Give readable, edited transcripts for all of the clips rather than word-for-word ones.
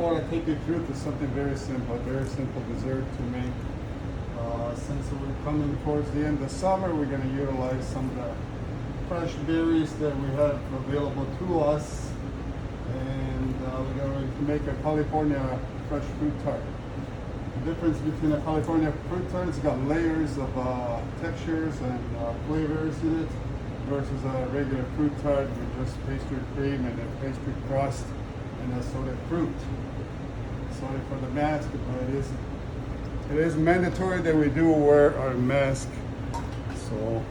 I want to take you through to something very simple dessert to make. Since we're coming towards the end of summer, we're going to utilize some of the fresh berries that we have available to us, and we're going to make a California fresh fruit tart. The difference between a California fruit tart, it's got layers of textures and flavors in it, versus a regular fruit tart with just pastry cream and a pastry crust and assorted fruit. Sorry for the mask, but it is mandatory that we do wear our mask, so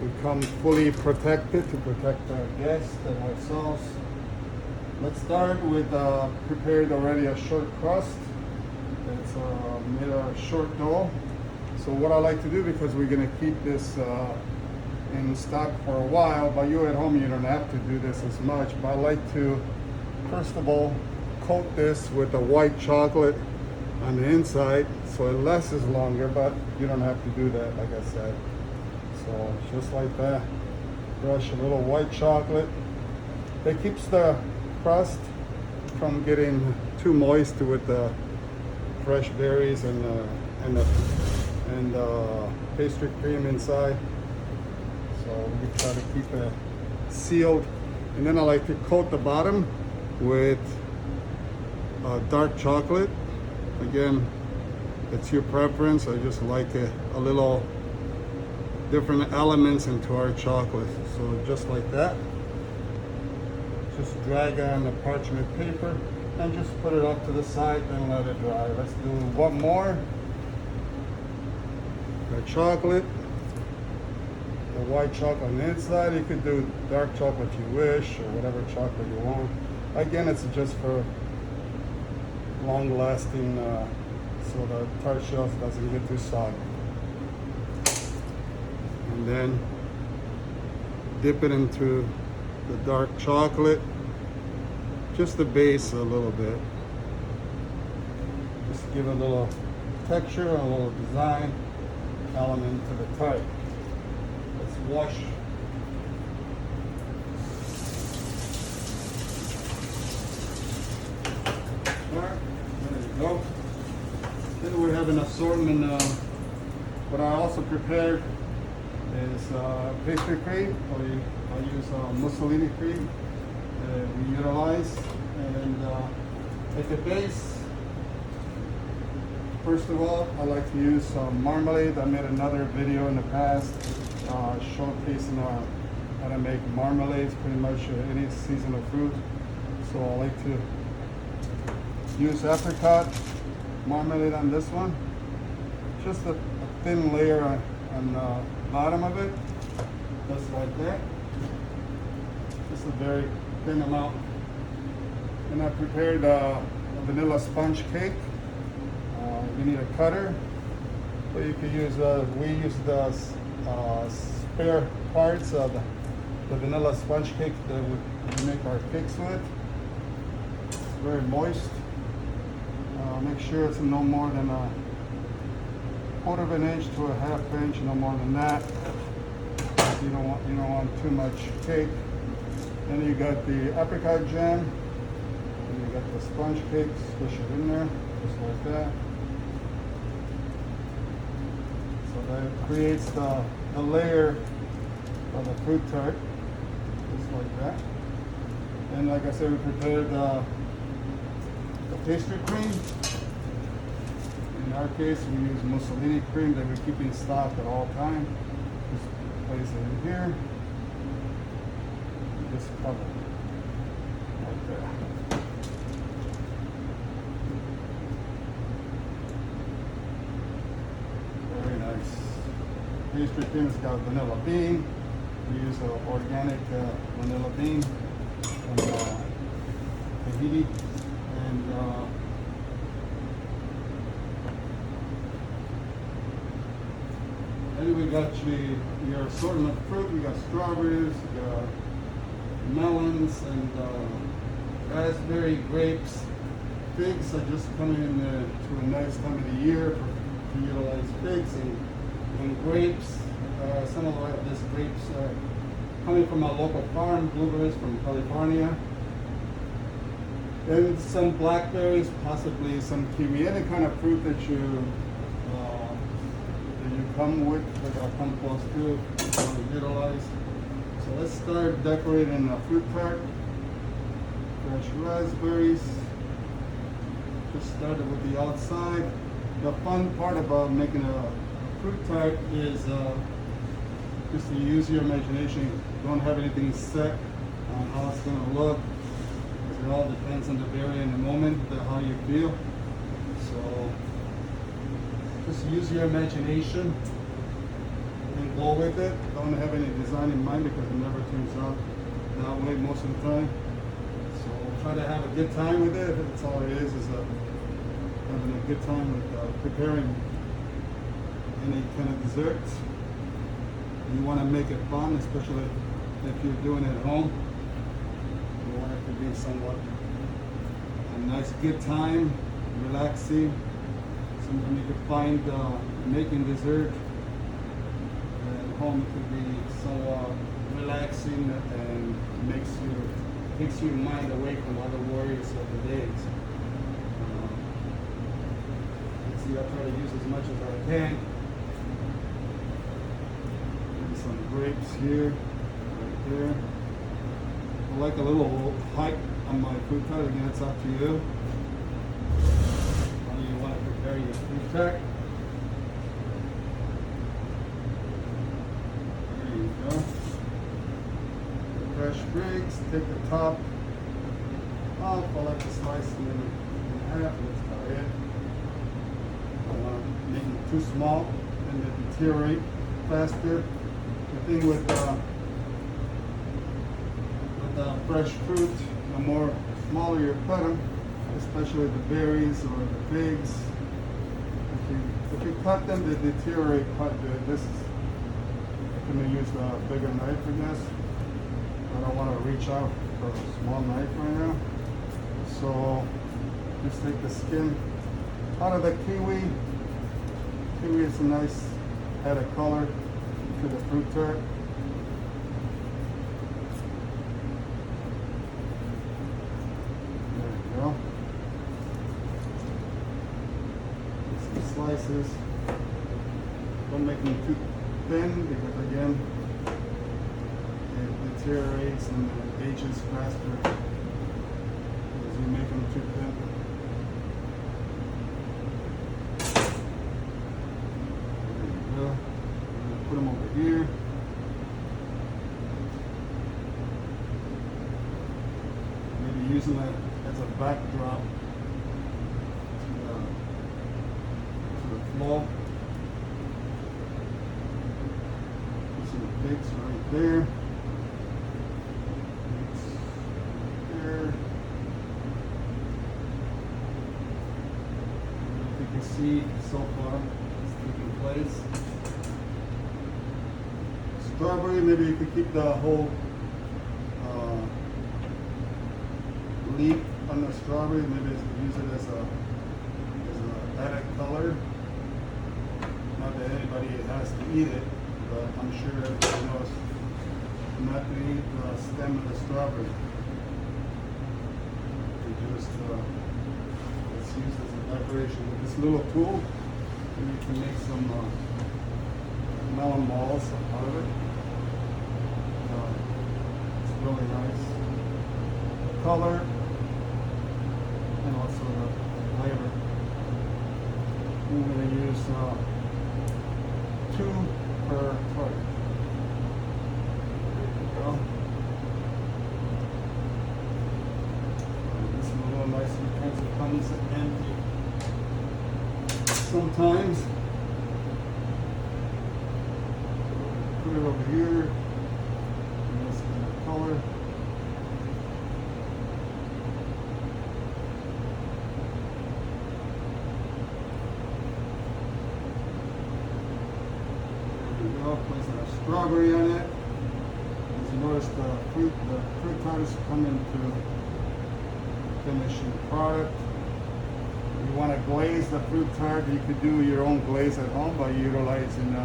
we come fully protected to protect our guests and ourselves. Let's start with prepared already a short crust. It's made of short dough. So what I like to do, because we're going to keep this in stock for a while, but you at home, you don't have to do this as much, but I like to first of all coat this with a white chocolate on the inside so it lasts longer, but you don't have to do that, like I said. So just like that, brush a little white chocolate. It keeps the crust from getting too moist with the fresh berries and pastry cream inside. So we try to keep it sealed. And then I like to coat the bottom with dark chocolate. Again, it's your preference. I just like a little different elements into our chocolate. So just like that. Just drag on the parchment paper and just put it up to the side and let it dry. Let's do one more. The chocolate, the white chocolate on the inside. You could do dark chocolate if you wish, or whatever chocolate you want. Again, it's just for long lasting, so the tart shelf doesn't get too soggy. And then dip it into the dark chocolate, just the base a little bit. Just give a little texture, a little design element to the tart. Let's wash. There you go. Then we have an assortment. What I also prepared is pastry cream. I use Mussolini cream we utilize. And at the base, first of all, I like to use some marmalade. I made another video in the past showcasing how to make marmalades, pretty much any seasonal fruit. So I like to use apricot marmalade on this one. Just a thin layer on the bottom of it, just like that. Just a very thin amount. And I prepared a vanilla sponge cake. You need a cutter, but you can use, we use the spare parts of the vanilla sponge cake that we make our cakes with. It's very moist. Make sure it's no more than a quarter of an inch to a half inch, no more than that. You don't want too much cake. Then you got the apricot jam, and you got the sponge cake. Squish it in there, just like that. So that creates the layer of the fruit tart, just like that. And like I said, we prepared the pastry cream. In our case, we use Mussolini cream that we keep in stock at all times. Just place it in here. And just cover it like that. Very nice. Pastry cream has got vanilla bean. We use organic vanilla bean from Tahiti. And then we got your assortment of fruit. We got strawberries, we got melons, and raspberry, grapes. Figs are just coming in to a nice time of the year to utilize figs and grapes. Some of these grapes are coming from a local farm, blueberries from California. and some blackberries, possibly some kiwi, any kind of fruit that you come with, that I'll come close to, you want to utilize. So let's start decorating a fruit tart. Fresh raspberries. Just started with the outside. The fun part about making a fruit tart is just to use your imagination. You don't have anything set on how it's going to look. It all depends on the berry in the moment, how you feel. So just use your imagination and go with it. Don't have any design in mind because it never turns out that way most of the time. So try to have a good time with it. That's all it is having a good time with preparing any kind of desserts. You want to make it fun, especially if you're doing it at home. You want it to be somewhat a nice good time, relaxing. Something you could find making dessert at home. It could be so relaxing and takes your mind away from other worries of the days. Let's see, I'll try to use as much as I can. Maybe some grapes here, right there. I like a little height on my fruit tart. Again, it's up to you. How you want to prepare your fruit tart. There you go. Fresh grapes. Take the top off. I like to slice them in half. That's about it. I don't want to make them too small and they deteriorate faster. The thing with fresh fruit, the more smaller you cut them, especially the berries or the figs. If you cut them, they deteriorate quite good. I'm going to use a bigger knife for this. I don't want to reach out for a small knife right now. So just take the skin out of the kiwi. Kiwi is a nice add of color to the fruit tart. Slices. Don't make them too thin because again it deteriorates and it ages faster as you make them too thin. There you go. I'm going to put them over here. Maybe using that as a backdrop. Flow. See the pigs right there. Pigs right there. If you can see so far, it's taking place. Strawberry, maybe you could keep the whole leaf on the strawberry. Maybe use it as a added color. Not that anybody has to eat it, but I'm sure everybody knows not to eat the stem of the strawberry. It's used as a decoration with this little tool, and you can make some melon balls out of it. It's really nice color and also the flavor. I'm going to use 2 per tart. There you go. This is a little nice because it comes empty sometimes. Put it over here. And this is the color. Place a strawberry on it. As you notice, the fruit tart is coming to finishing product. If you want to glaze the fruit tart, you could do your own glaze at home by utilizing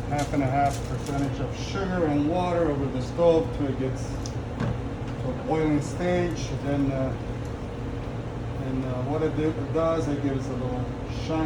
50% of sugar and water over the stove till it gets to a boiling stage. Then what it does, it gives a little shine